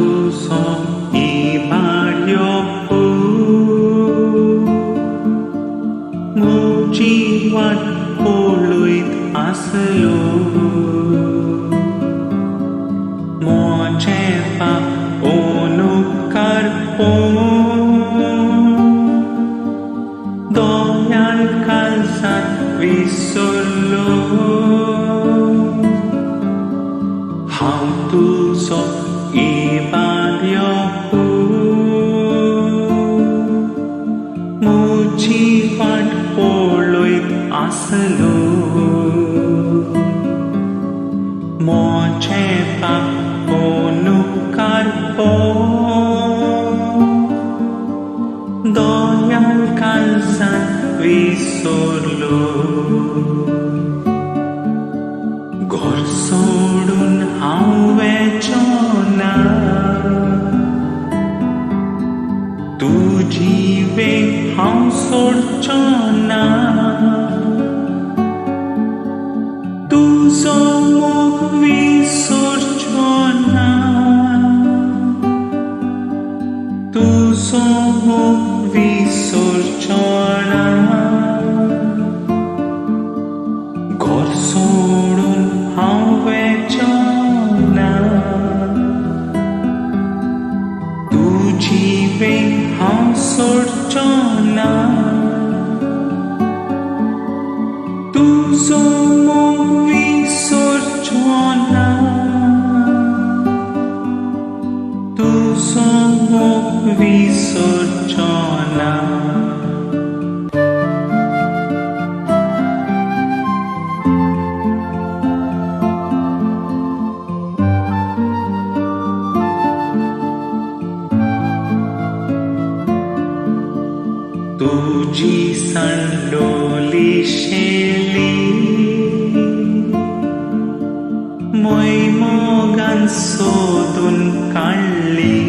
तुजो इबाड्योपू म्हजी वाट पळयत आसलो मोचे पाप अनुकार दोयान काळजांत विसरलो हांव तुजो इबाड्योपू म्हजी वाट पळयत आसलो मोचे पाप अनुकार दोयान काळजांत विसरलो घर सोडून हांव वेचो ना तुजी वेग हांव सोडचो ना तुजो मोग विसरचो ना तुजो मोग विसरचो ना घर सोडून हांव वेचो ना तुजी वेग हांव सोडचो ना तुजो मोग विसरचो ना तुजो मोग विसरचो ना तुजी सांडोली शेली मोगान सोदून काडली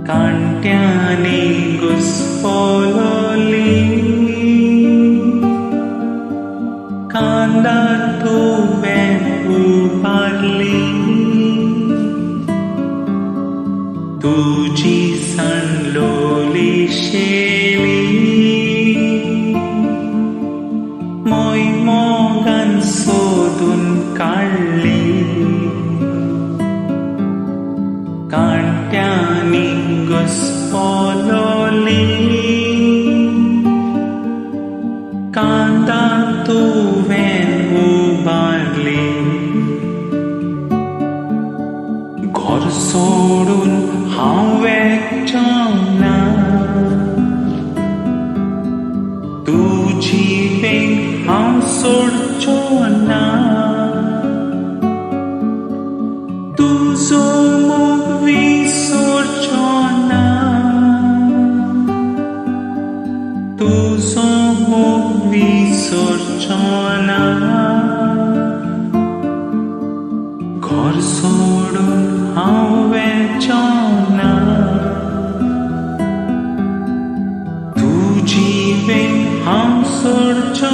कांट्यांनी घुस्पलोली कांदा तुवें उबारली तुजी सांडलोली शेली मोगान सोदून काडली कांट्यांनी घुस्पलोली कांदा तुवें उबारली घर सोडून हांव वेचो ना तुजी वेग हांव सोडचो ना तुजो मोग विसरचो ना तुजो मोग विसरचो ना घर सोडून हांव वेचो ना तुजी वेग हांव सोडचो